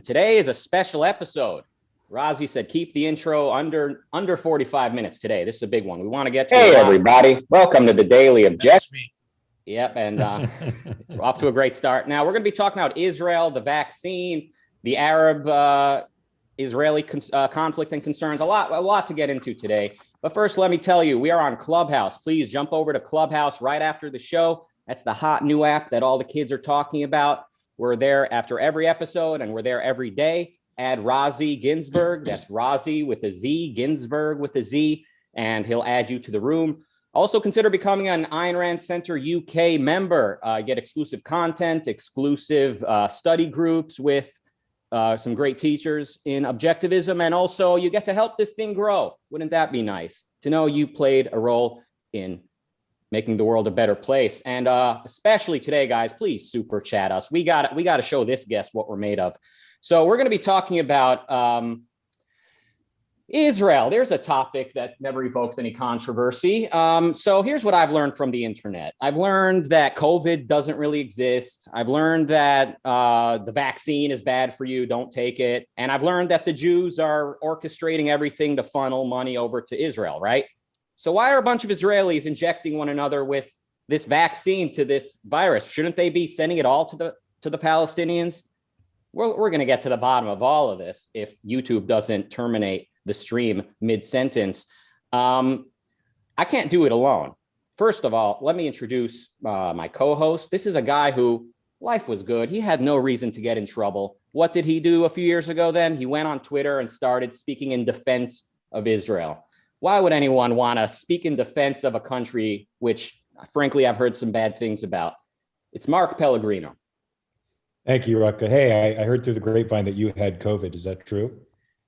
And today is a special episode. Razi said keep the intro under 45 minutes today. This is a big one. We want to get to Hey, everybody. Welcome to the Daily Objective. Yep, and off to a great start. Now, we're going to be talking about Israel, the vaccine, the Arab-Israeli conflict and concerns. A lot to get into today. But first, let me tell you, we are on Clubhouse. Please jump over to Clubhouse right after the show. That's the hot new app that all the kids are talking about. We're there after every episode, and we're there every day. Add Razi Ginsburg. That's Razi with a Z, Ginsburg with a Z, and he'll add you to the room. Also consider becoming an Ayn Rand Center UK member. Get exclusive content, exclusive study groups with some great teachers in objectivism, and also you get to help this thing grow. Wouldn't that be nice to know you played a role in making the world a better place? And especially today, guys, please super chat us. We got to show this guest what we're made of. So we're going to be talking about Israel. There's a topic that never evokes any controversy. So here's what I've learned from the internet. I've learned that COVID doesn't really exist. I've learned that the vaccine is bad for you. Don't take it. And I've learned that the Jews are orchestrating everything to funnel money over to Israel, right? So why are a bunch of Israelis injecting one another with this vaccine to this virus? Shouldn't they be sending it all to the Palestinians? We're going to get to the bottom of all of this if YouTube doesn't terminate the stream mid-sentence. I can't do it alone. First of all, let me introduce my co-host. This is a guy who life was good. He had no reason to get in trouble. What did he do a few years ago then? He went on Twitter and started speaking in defense of Israel. Why would anyone want to speak in defense of a country which, frankly, I've heard some bad things about? It's Mark Pellegrino. Thank you, Rucka. Hey, I heard through the grapevine that you had COVID. Is that true?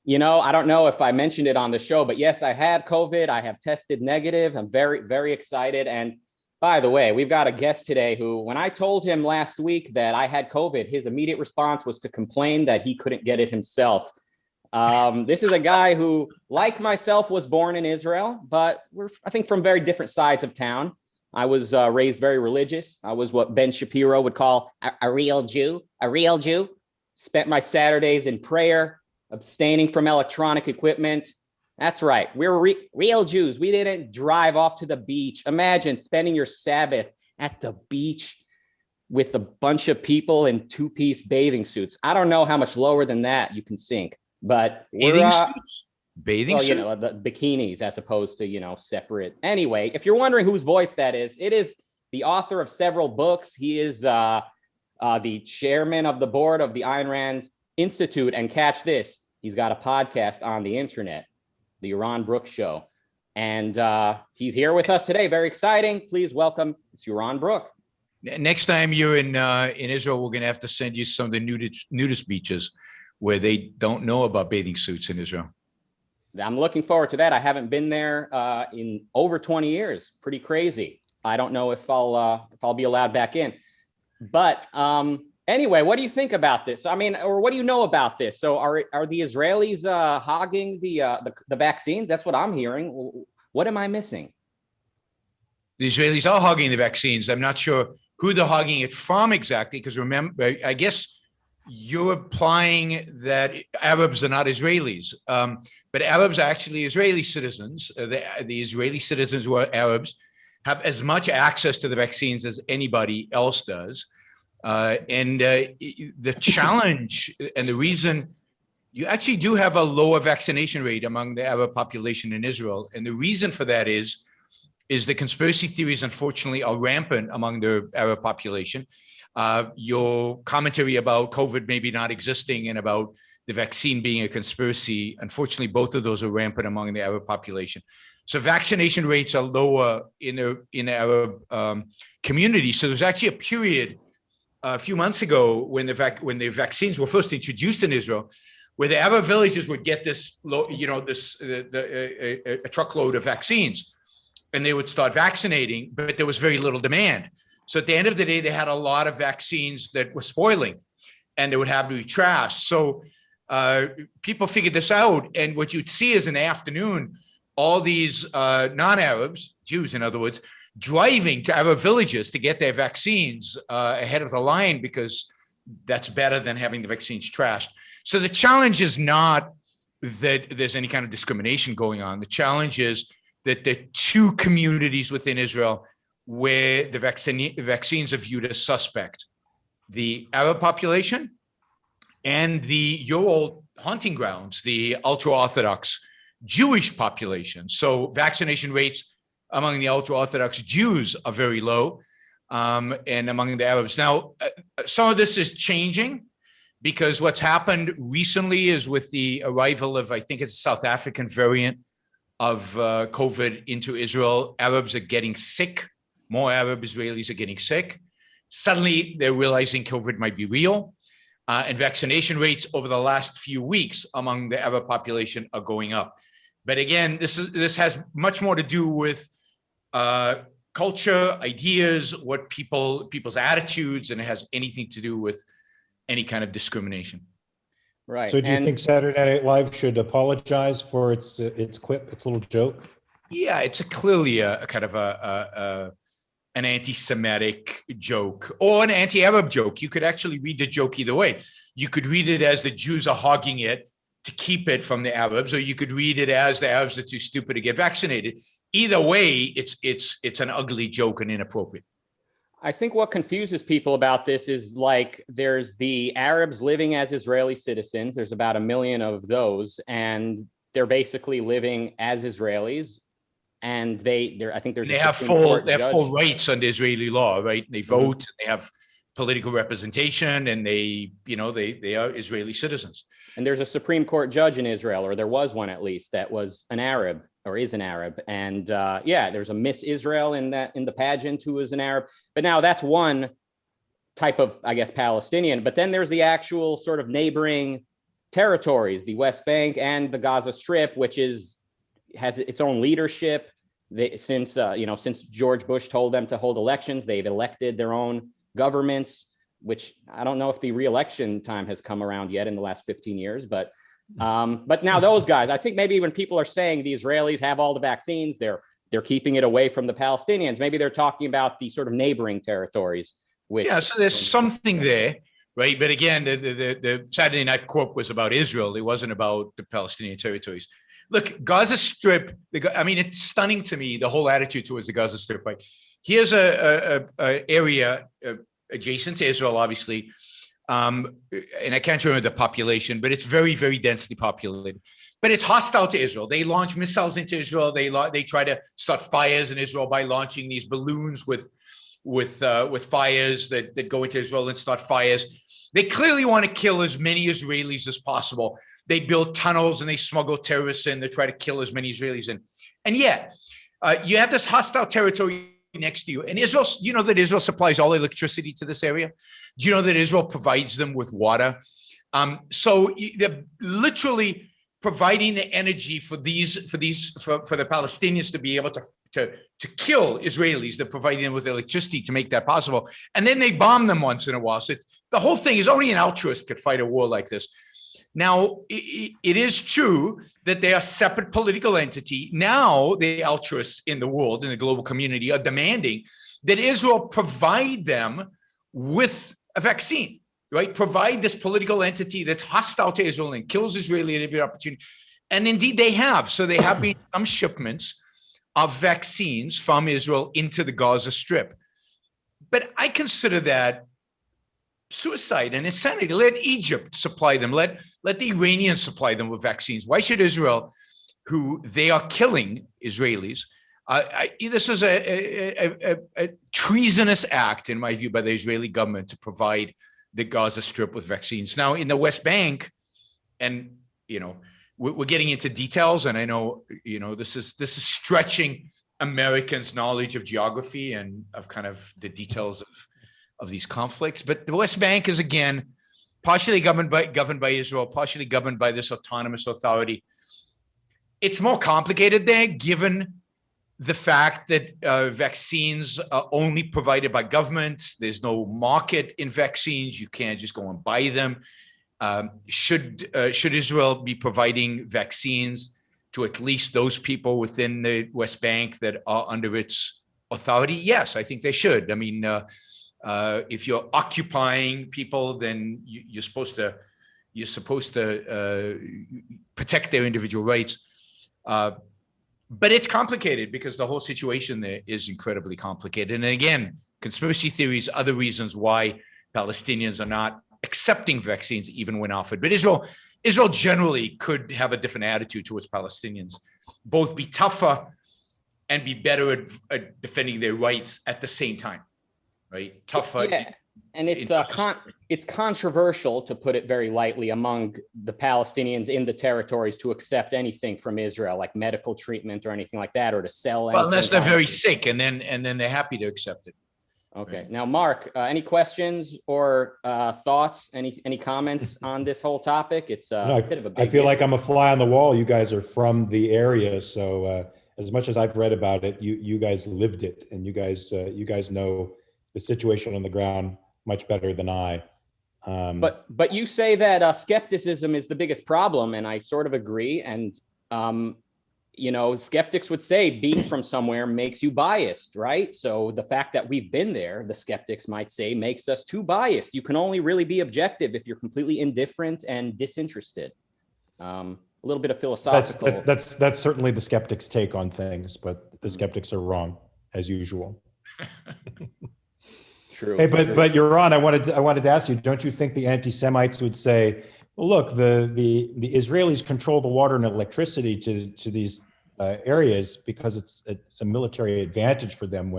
You know, I don't know if I mentioned it on the show, but yes, I had COVID. I have tested negative. I'm very, very excited. And by the way, we've got a guest today who, when I told him last week that I had COVID, his immediate response was to complain that he couldn't get it himself. This is a guy who, like myself, was born in Israel, but we're, I think, from very different sides of town. I was raised very religious. I was what Ben Shapiro would call a real Jew, Spent my Saturdays in prayer, abstaining from electronic equipment. That's right. We're real Jews. We didn't drive off to the beach. Imagine spending your Sabbath at the beach with a bunch of people in two-piece bathing suits. I don't know how much lower than that you can sink, but bathing suits? You know, the bikinis as opposed to, you know, separate. Anyway, if you're wondering whose voice that is, it is the author of several books. He is the chairman of the board of the Ayn Rand Institute. And catch this, he's got a podcast on the internet, the Yaron Brook Show. And he's here with us today. Very exciting. Please welcome, it's Yaron Brook. Next time you're in Israel, we're going to have to send you some of the nudist beaches where they don't know about bathing suits in Israel. I'm looking forward to that. I haven't been there in over 20 years. Pretty crazy. I don't know if I'll be allowed back in. But anyway, what do you think about this? I mean, or what do you know about this? So are the Israelis hogging the vaccines? That's what I'm hearing. What am I missing? The Israelis are hogging the vaccines. I'm not sure who they're hogging it from exactly, because remember, I guess you're implying that Arabs are not Israelis. But Arabs are actually Israeli citizens. The Israeli citizens who are Arabs have as much access to the vaccines as anybody else does. The challenge and the reason you actually do have a lower vaccination rate among the Arab population in Israel. And the reason for that is the conspiracy theories, unfortunately, are rampant among the Arab population. Your commentary about COVID maybe not existing and about the vaccine being a conspiracy, unfortunately, both of those are rampant among the Arab population. So vaccination rates are lower in the Arab community. So there's actually a period a few months ago when the vaccines were first introduced in Israel, where the Arab villages would get this, a truckload of vaccines, and they would start vaccinating, but there was very little demand. So at the end of the day, they had a lot of vaccines that were spoiling, and they would have to be trashed. So people figured this out, and what you'd see is in the afternoon, all these non-Arabs, Jews in other words, driving to Arab villages to get their vaccines ahead of the line, because that's better than having the vaccines trashed. So the challenge is not that there's any kind of discrimination going on. The challenge is that there are two communities within Israel where the vaccines are viewed as suspect: the Arab population and your old hunting grounds, the ultra-Orthodox Jewish population. So vaccination rates among the ultra-Orthodox Jews are very low, and among the Arabs. Now, some of this is changing, because what's happened recently is with the arrival of, I think it's a South African variant of COVID into Israel, Arabs are getting sick. More Arab Israelis are getting sick. Suddenly, they're realizing COVID might be real. And vaccination rates over the last few weeks among the Arab population are going up. But again, this has much more to do with culture, ideas, what people's attitudes, and it has anything to do with any kind of discrimination. Right. So do you think Saturday Night Live should apologize for its quip, its little joke? Yeah, it's clearly a kind of an anti-Semitic joke or an anti-Arab joke. You could actually read the joke either way. You could read it as the Jews are hogging it to keep it from the Arabs, or you could read it as the Arabs are too stupid to get vaccinated. Either way, it's an ugly joke and inappropriate. I think what confuses people about this is, like, there's the Arabs living as Israeli citizens. There's about 1 million of those, and they're basically living as Israelis. And I think there's they have full rights under Israeli law, right? They vote, mm-hmm. They have political representation, and they are Israeli citizens. And there's a Supreme Court judge in Israel, or there was one at least, that was an Arab, or is an Arab. And there's a Miss Israel in the pageant who is an Arab. But now that's one type of, I guess, Palestinian. But then there's the actual sort of neighboring territories, the West Bank and the Gaza Strip, which has its own leadership. Since George Bush told them to hold elections, they've elected their own governments, which I don't know if the re-election time has come around yet in the last 15 years. But now those guys, I think maybe when people are saying the Israelis have all the vaccines, they're keeping it away from the Palestinians. Maybe they're talking about the sort of neighboring territories. So there's something there, right? But again, the Saturday Night Quote was about Israel. It wasn't about the Palestinian territories. Look, Gaza Strip, it's stunning to me, the whole attitude towards the Gaza Strip. Right? Here's a area adjacent to Israel, obviously, and I can't remember the population, but it's very, very densely populated. But it's hostile to Israel. They launch missiles into Israel. They try to start fires in Israel by launching these balloons with fires that go into Israel and start fires. They clearly want to kill as many Israelis as possible. They build tunnels and they smuggle terrorists in. They try to kill as many Israelis in. And yet, you have this hostile territory next to you. And Israel, you know that Israel supplies all electricity to this area? Do you know that Israel provides them with water? So they're literally providing the energy for the Palestinians to be able to kill Israelis. They're providing them with electricity to make that possible. And then they bomb them once in a while. So the whole thing is, only an altruist could fight a war like this. Now, it is true that they are a separate political entity. Now, the altruists in the world, in the global community, are demanding that Israel provide them with a vaccine, right? Provide this political entity that's hostile to Israel and kills Israeli at every opportunity. And indeed, they have. So there have been some shipments of vaccines from Israel into the Gaza Strip. But I consider that suicide and insanity. Let Egypt supply them. Let the Iranians supply them with vaccines. Why should Israel, who they are killing Israelis, this is a treasonous act, in my view, by the Israeli government to provide the Gaza Strip with vaccines. Now, in the West Bank, and we're getting into details, and I know this is stretching Americans' knowledge of geography and of kind of the details of these conflicts. But the West Bank is, again, partially governed by Israel, partially governed by this autonomous authority. It's more complicated there, given the fact that vaccines are only provided by governments. There's no market in vaccines. You can't just go and buy them. Should Israel be providing vaccines to at least those people within the West Bank that are under its authority? Yes, I think they should. I mean, if you're occupying people, then you're supposed to, You're supposed to protect their individual rights. But it's complicated because the whole situation there is incredibly complicated. And again, conspiracy theories, other reasons why Palestinians are not accepting vaccines even when offered. But Israel generally could have a different attitude towards Palestinians, both be tougher and be better at defending their rights at the same time, right? Tougher. Yeah. And it's controversial, to put it very lightly, among the Palestinians in the territories to accept anything from Israel, like medical treatment or anything like that, or to sell. Well, unless they're very sick, and then they're happy to accept it. Okay. Right. Now, Mark, any questions or thoughts? Any comments on this whole topic? It's a bit of a big I feel issue. like I'm a fly on the wall. You guys are from the area, so as much as I've read about it, you guys lived it, and you guys know the situation on the ground much better than I. But you say that skepticism is the biggest problem, and I sort of agree. And skeptics would say being from somewhere makes you biased, right? So the fact that we've been there, the skeptics might say, makes us too biased. You can only really be objective if you're completely indifferent and disinterested. A little bit of philosophical. That's certainly the skeptics' take on things, but the skeptics are wrong as usual. True. Hey, but Yaron, I wanted to ask you, don't you think the anti-Semites would say, well, look, the Israelis control the water and electricity to these areas because it's a military advantage for them.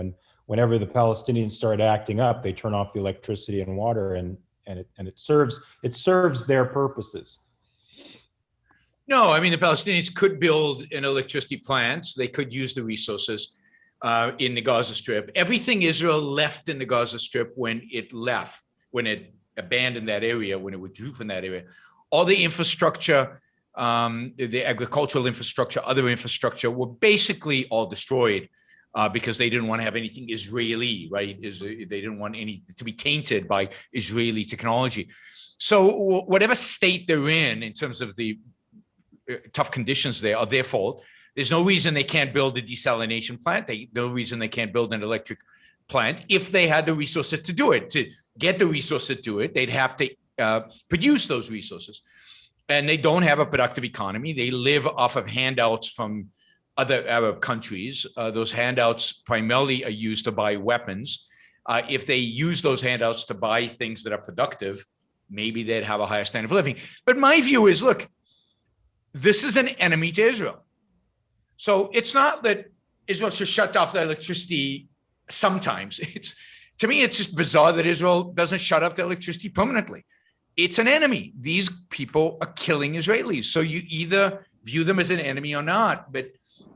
Whenever the Palestinians start acting up, they turn off the electricity and water, and it serves their purposes. No, I mean, the Palestinians could build an electricity plant. They could use the resources in the Gaza Strip. Everything Israel left in the Gaza Strip when it abandoned that area, when it withdrew from that area, all the infrastructure, the agricultural infrastructure, other infrastructure were basically all destroyed because they didn't want to have anything Israeli, right? They didn't want anything to be tainted by Israeli technology. So whatever state they're in terms of the tough conditions there, are their fault. There's no reason they can't build a desalination plant. No reason they can't build an electric plant if they had the resources to do it. To get the resources to do it, they'd have to produce those resources. And they don't have a productive economy. They live off of handouts from other Arab countries. Those handouts primarily are used to buy weapons. If they use those handouts to buy things that are productive, maybe they'd have a higher standard of living. But my view is, look, this is an enemy to Israel. So it's not that Israel should shut off the electricity sometimes. To me, it's just bizarre that Israel doesn't shut off the electricity permanently. It's an enemy. These people are killing Israelis. So you either view them as an enemy or not. But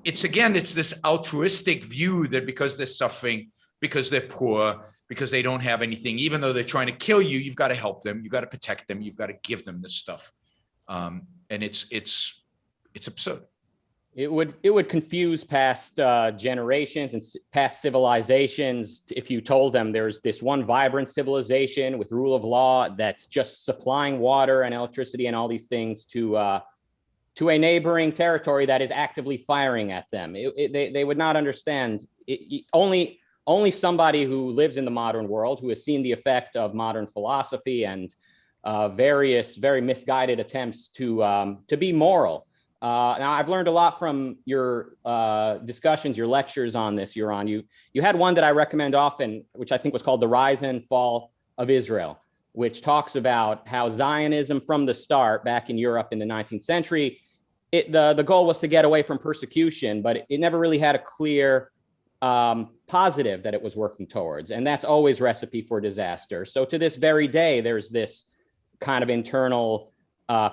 it's this altruistic view that because they're suffering, because they're poor, because they don't have anything, even though they're trying to kill you, you've got to help them. You've got to protect them. You've got to give them this stuff. And it's absurd. It would confuse past generations and past civilizations if you told them there's this one vibrant civilization with rule of law that's just supplying water and electricity and all these things to a neighboring territory that is actively firing at them. They would not understand. Only somebody who lives in the modern world, who has seen the effect of modern philosophy and various very misguided attempts to be moral. Now, I've learned a lot from your discussions, your lectures on this, Yaron. You had one that I recommend often, which I think was called The Rise and Fall of Israel, which talks about how Zionism from the start, back in Europe in the 19th century, the goal was to get away from persecution, but it never really had a clear positive that it was working towards. And that's always recipe for disaster. So to this very day, there's this kind of internal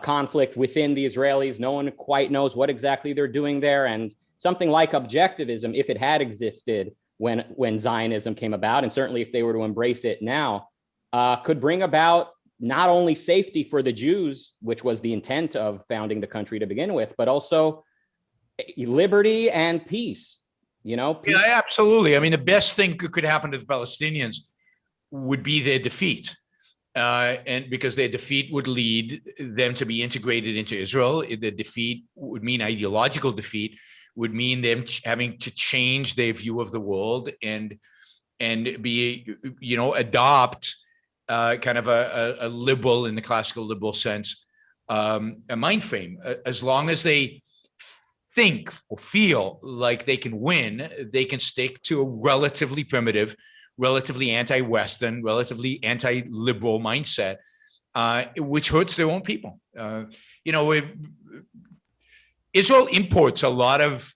conflict within the Israelis. No one quite knows what exactly they're doing there. And something like objectivism, if it had existed when Zionism came about, and certainly if they were to embrace it now, could bring about not only safety for the Jews, which was the intent of founding the country to begin with, but also liberty and peace. Peace. Yeah, absolutely. I mean, the best thing could happen to the Palestinians would be their defeat. And because their defeat would lead them to be integrated into Israel. The defeat would mean ideological defeat, would mean them having to change their view of the world and be, adopt kind of a liberal, in the classical liberal sense, a mind frame. As long as they think or feel like they can win, they can stick to a relatively primitive, relatively anti-Western, relatively anti-liberal mindset, which hurts their own people. Israel imports a lot of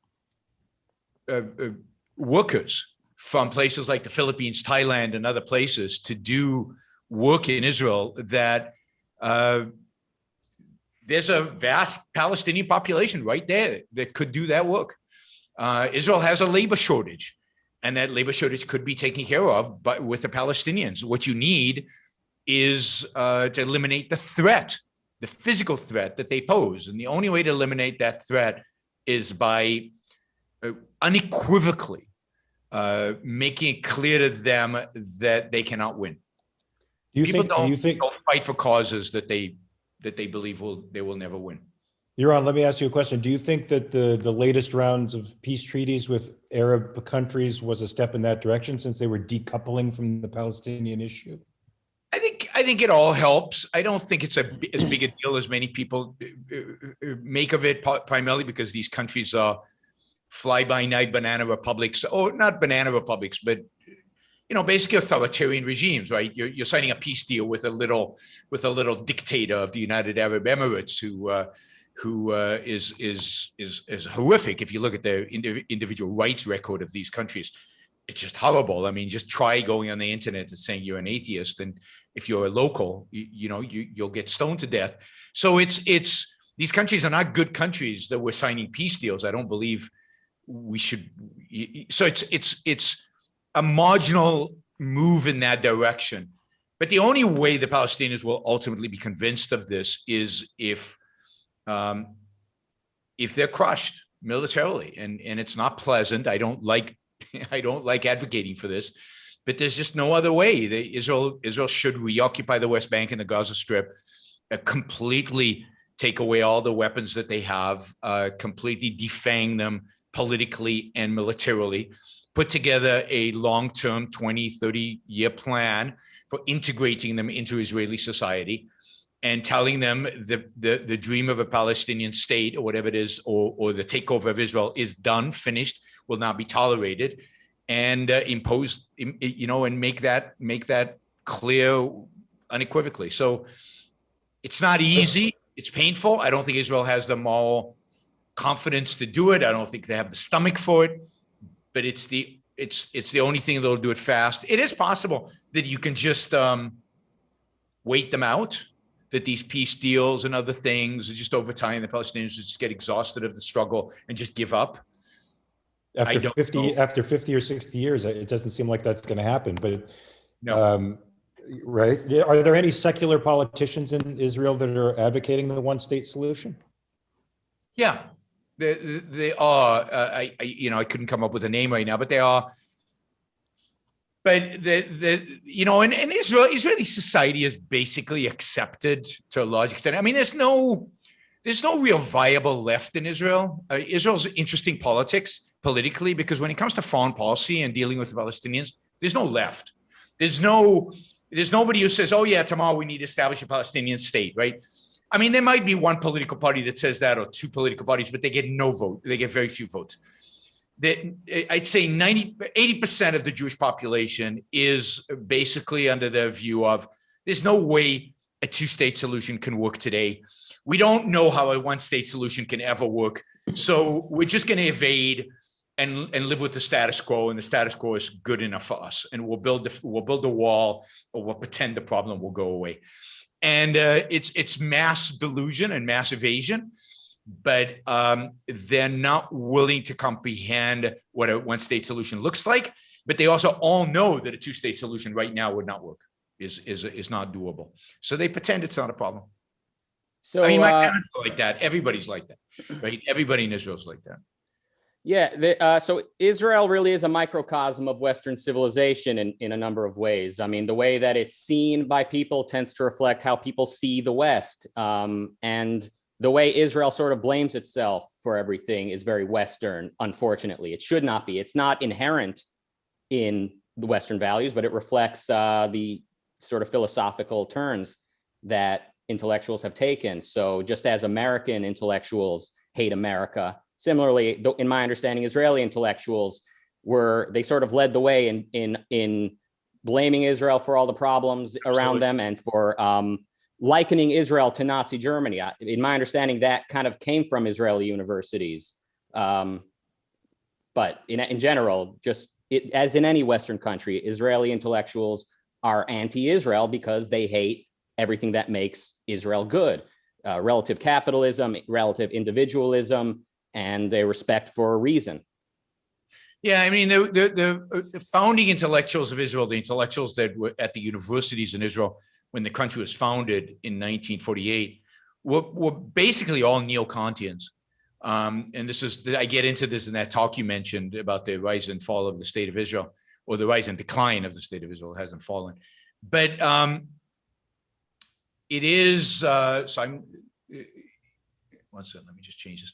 workers from places like the Philippines, Thailand, and other places to do work in Israel that there's a vast Palestinian population right there that could do that work. Israel has a labor shortage, and that labor shortage could be taken care of, but with the Palestinians. What you need is to eliminate the threat, the physical threat that they pose. And the only way to eliminate that threat is by unequivocally making it clear to them that they cannot win. People don't fight for causes that they believe they will never win. Yaron, let me ask you a question. Do you think that the latest rounds of peace treaties with Arab countries was a step in that direction, since they were decoupling from the Palestinian issue? I think it all helps. I don't think it's as big a deal as many people make of it, primarily because these countries are fly-by-night banana republics, or not banana republics, but basically authoritarian regimes, right? You're signing a peace deal with a little dictator of the United Arab Emirates who is horrific. If you look at their individual rights record of these countries, it's just horrible. I mean, just try going on the internet and saying you're an atheist, and if you're a local, you'll get stoned to death. So it's these countries are not good countries that we're signing peace deals. I don't believe we should. So it's a marginal move in that direction. But the only way the Palestinians will ultimately be convinced of this is if they're crushed militarily, and it's not pleasant. I don't like advocating for this, but there's just no other way. Israel should reoccupy the West Bank and the Gaza Strip, completely take away all the weapons that they have, completely defang them politically and militarily, put together a long-term 20, 30-year plan for integrating them into Israeli society, and telling them the dream of a Palestinian state, or whatever it is, or the takeover of Israel is done, finished, will not be tolerated, and impose, and make that clear unequivocally. So it's not easy. It's painful. I don't think Israel has the moral confidence to do it. I don't think they have the stomach for it. But it's the only thing that'll do it fast. It is possible that you can just wait them out, that these peace deals and other things are just over time, the Palestinians just get exhausted of the struggle and just give up. After 50 or 60 years, it doesn't seem like that's going to happen. But no. Right? Are there any secular politicians in Israel that are advocating the one-state solution? Yeah, they are. I couldn't come up with a name right now, but they are. But in Israeli society is basically accepted to a large extent. I mean, there's no real viable left in Israel. Israel's interesting politically, because when it comes to foreign policy and dealing with the Palestinians, there's no left. There's nobody who says, oh yeah, tomorrow we need to establish a Palestinian state, right? I mean, there might be one political party that says that, or two political parties, but they get no vote. They get very few votes. I'd say 80% of the Jewish population is basically under the view of there's no way a two-state solution can work today. We don't know how a one-state solution can ever work. So we're just going to evade and live with the status quo, and the status quo is good enough for us. And we'll build a wall, or we'll pretend the problem will go away. And it's mass delusion and mass evasion, but they're not willing to comprehend what a one-state solution looks like. But they also all know that a two-state solution right now would not work, is not doable. So they pretend it's not a problem. So I mean, my parents are like that. Everybody's like that, right? Everybody in Israel's like that. Yeah. So Israel really is a microcosm of Western civilization in a number of ways. I mean, the way that it's seen by people tends to reflect how people see the West. And the way Israel sort of blames itself for everything is very Western, unfortunately. It should not be. It's not inherent in the Western values, but it reflects the sort of philosophical turns that intellectuals have taken. So just as American intellectuals hate America, similarly, in my understanding, Israeli intellectuals they sort of led the way in blaming Israel for all the problems around them and for likening Israel to Nazi Germany. In my understanding, that kind of came from Israeli universities. But in general, as in any Western country, Israeli intellectuals are anti-Israel because they hate everything that makes Israel good. Relative capitalism, relative individualism, and their respect for reason. Yeah, I mean, the founding intellectuals of Israel, the intellectuals that were at the universities in Israel when the country was founded in 1948, were basically all neo-Kantians. And I get into this in that talk you mentioned about the rise and fall of the state of Israel, or the rise and decline of the state of Israel. It hasn't fallen. But it is, so I'm, one second, let me just change this.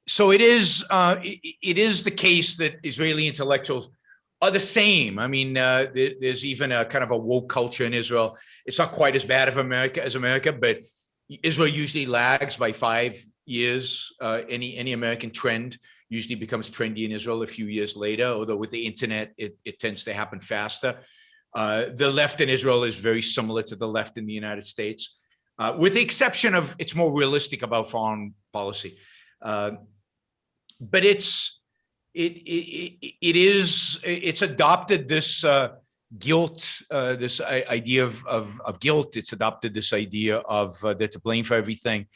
So it is the case that Israeli intellectuals are the same. I mean, there's even a kind of a woke culture in Israel. It's not quite as bad as America, but Israel usually lags by 5 years. Any American trend usually becomes trendy in Israel a few years later, although with the internet, it tends to happen faster. The left in Israel is very similar to the left in the United States, with the exception of it's more realistic about foreign policy. But it's adopted this guilt, this idea of guilt. It's adopted this idea of they're to blame for everything,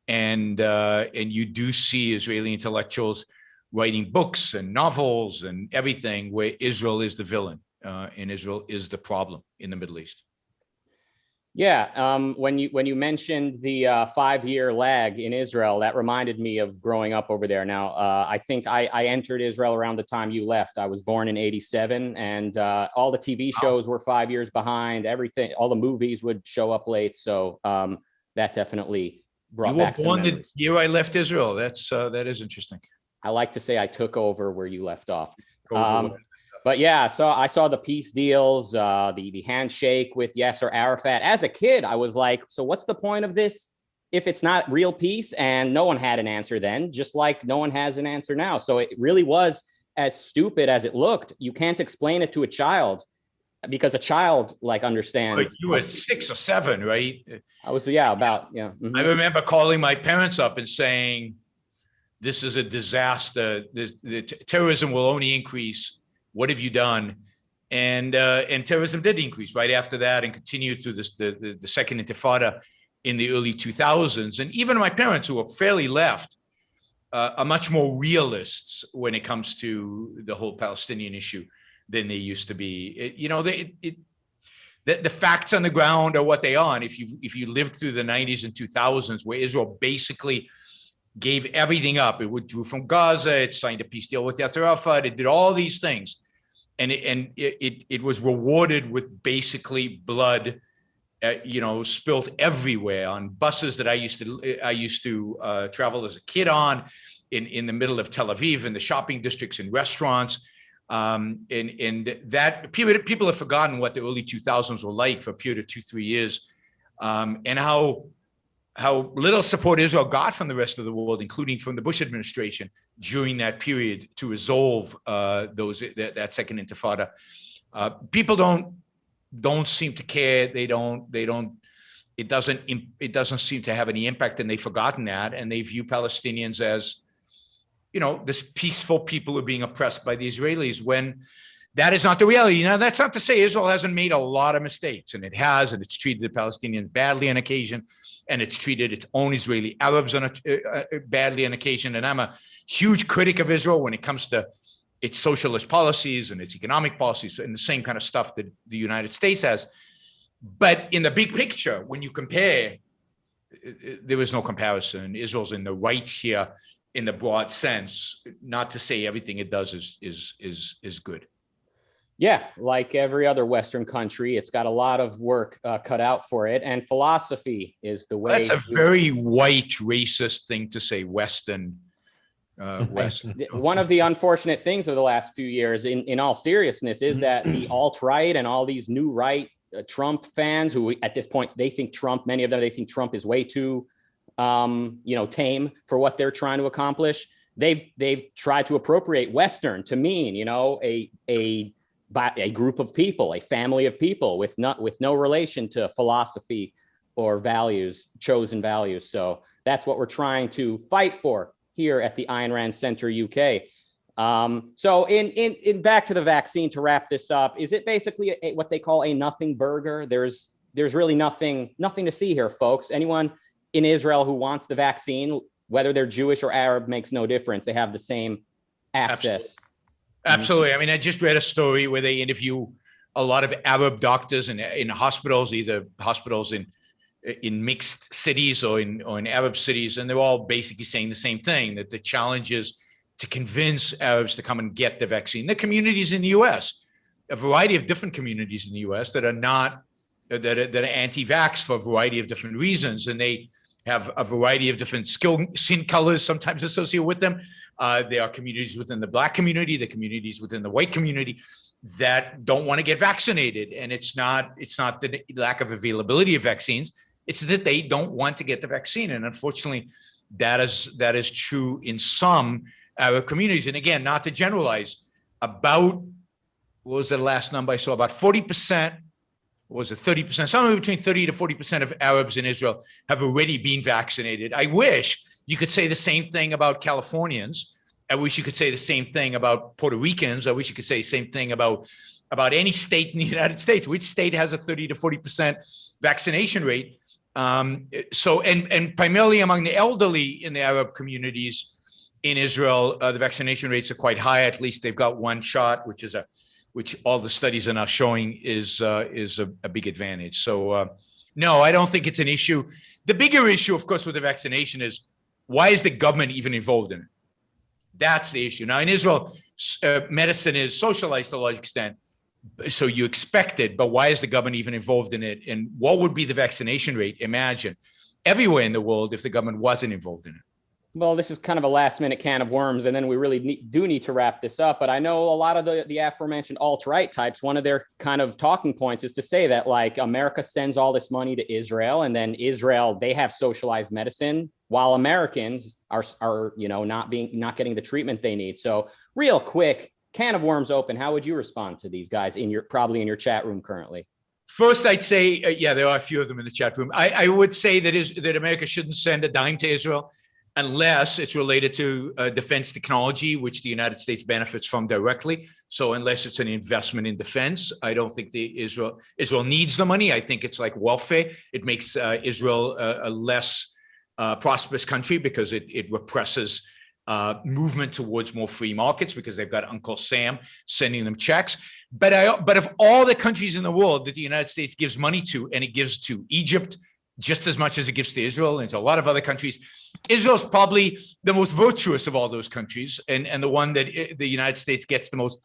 and you do see Israeli intellectuals writing books and novels and everything where Israel is the villain and Israel is the problem in the Middle East. Yeah, when you mentioned the 5-year lag in Israel, that reminded me of growing up over there. Now, I think I entered Israel around the time you left. I was born in '87, and all the TV shows were 5 years behind. Everything, all the movies would show up late. So that definitely brought back some memories. You were born the year I left Israel. That is interesting. I like to say I took over where you left off. But yeah, so I saw the peace deals, the handshake with Yasser Arafat. As a kid, I was like, so what's the point of this if it's not real peace? And no one had an answer then, just like no one has an answer now. So it really was as stupid as it looked. You can't explain it to a child because a child understands. Like you were 6 or 7, right? I was, about. Mm-hmm. I remember calling my parents up and saying, this is a disaster. The terrorism will only increase. What have you done? And terrorism did increase right after that and continued through the second intifada in the early 2000s. And even my parents, who are fairly left, are much more realists when it comes to the whole Palestinian issue than they used to be. The facts on the ground are what they are. And if you lived through the 90s and 2000s, where Israel basically gave everything up, it withdrew from Gaza, it signed a peace deal with Yasser Arafat, it did all these things. And it was rewarded with basically blood, spilt everywhere on buses that I used to travel as a kid on, in the middle of Tel Aviv, in the shopping districts and restaurants, and that people have forgotten what the early 2000s were like for a period of 2-3 years, and how little support Israel got from the rest of the world, including from the Bush administration, during that period to resolve that second intifada. People don't seem to care. It doesn't seem to have any impact, and they've forgotten that, and they view Palestinians as, this peaceful people who are being oppressed by the Israelis, when that is not the reality. Now, that's not to say Israel hasn't made a lot of mistakes, and it has, and it's treated the Palestinians badly on occasion, and it's treated its own Israeli Arabs badly on occasion. And I'm a huge critic of Israel when it comes to its socialist policies and its economic policies and the same kind of stuff that the United States has. But in the big picture, when you compare, there is no comparison. Israel's in the right here in the broad sense, not to say everything it does is good. Yeah, like every other Western country, it's got a lot of work cut out for it. And philosophy is the way. That's a very white, racist thing to say, Western. One of the unfortunate things of the last few years, in all seriousness, is that the alt-right and all these new right Trump fans who at this point, they think many of them, they think Trump is way too, tame for what they're trying to accomplish. They've tried to appropriate Western to mean, a group of people, a family of people with no relation to philosophy or values, chosen values. So that's what we're trying to fight for here at the Ayn Rand Center UK. So in back to the vaccine, to wrap this up, is it basically what they call a nothing burger? There's really nothing to see here, folks. Anyone in Israel who wants the vaccine, whether they're Jewish or Arab, makes no difference. They have the same access. Absolutely. I mean, I just read a story where they interview a lot of Arab doctors in hospitals, either hospitals in mixed cities or in Arab cities, and they're all basically saying the same thing, that the challenge is to convince Arabs to come and get the vaccine. The communities in the U.S., a variety of different communities in the U.S. that are anti-vax for a variety of different reasons, and they have a variety of different skin colors sometimes associated with them. There are communities within the Black community, the communities within the white community that don't want to get vaccinated. And it's not the lack of availability of vaccines, it's that they don't want to get the vaccine. And unfortunately, that is true in some Arab communities. And again, not to generalize, what was the last number I saw? About 40%, was it 30%? Somewhere between 30 to 40% of Arabs in Israel have already been vaccinated. I wish you could say the same thing about Californians. I wish you could say the same thing about Puerto Ricans. I wish you could say the same thing about any state in the United States. Which state has a 30 to 40% vaccination rate? So primarily among the elderly in the Arab communities in Israel, the vaccination rates are quite high. At least they've got one shot, which all the studies are now showing is a big advantage. So no, I don't think it's an issue. The bigger issue, of course, with the vaccination is, why is the government even involved in it? That's the issue. Now, in Israel, medicine is socialized to a large extent, so you expect it, but why is the government even involved in it? And what would be the vaccination rate, imagine, everywhere in the world if the government wasn't involved in it? Well, this is kind of a last minute can of worms, and then we really do need to wrap this up. But I know a lot of the aforementioned alt-right types, one of their kind of talking points is to say that, like, America sends all this money to Israel, and then Israel, they have socialized medicine, while Americans are not getting the treatment they need. So real quick, can of worms open. How would you respond to these guys probably in your chat room currently? First, I'd say, there are a few of them in the chat room. I would say that America shouldn't send a dime to Israel unless it's related to defense technology, which the United States benefits from directly. So unless it's an investment in defense, I don't think Israel needs the money. I think it's like welfare. It makes Israel a less prosperous country because it represses movement towards more free markets because they've got Uncle Sam sending them checks. But of all the countries in the world that the United States gives money to, and it gives to Egypt just as much as it gives to Israel and to a lot of other countries, Israel's probably the most virtuous of all those countries, and the one that the United States gets the most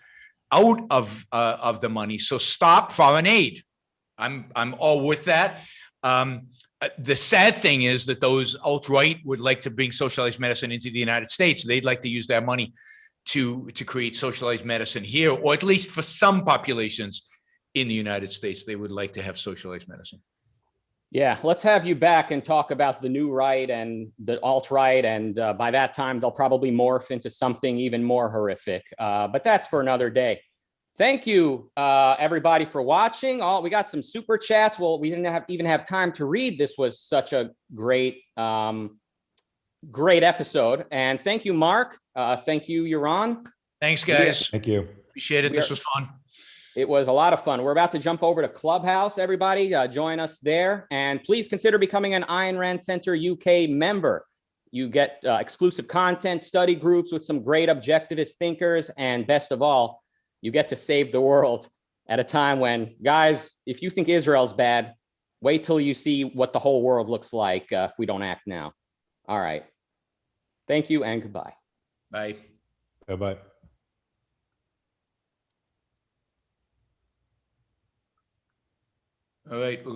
out of the money. So stop foreign aid. I'm all with that. The sad thing is that those alt-right would like to bring socialized medicine into the United States. They'd like to use that money to create socialized medicine here, or at least for some populations in the United States, they would like to have socialized medicine. Yeah, let's have you back and talk about the new right and the alt-right. And by that time, they'll probably morph into something even more horrific. But that's for another day. Thank you, everybody, for watching. We got some super chats. Well, we didn't even have time to read. This was such a great episode. And thank you, Mark. Thank you, Yaron. Thanks, guys. Thank you. Appreciate it. This was fun. It was a lot of fun. We're about to jump over to Clubhouse, everybody. Join us there. And please consider becoming an Ayn Rand Center UK member. You get exclusive content, study groups with some great objectivist thinkers, and best of all, you get to save the world at a time when, guys, if you think Israel's bad, wait till you see what the whole world looks like if we don't act now. All right. Thank you and goodbye. Bye. Bye-bye. All right. We're going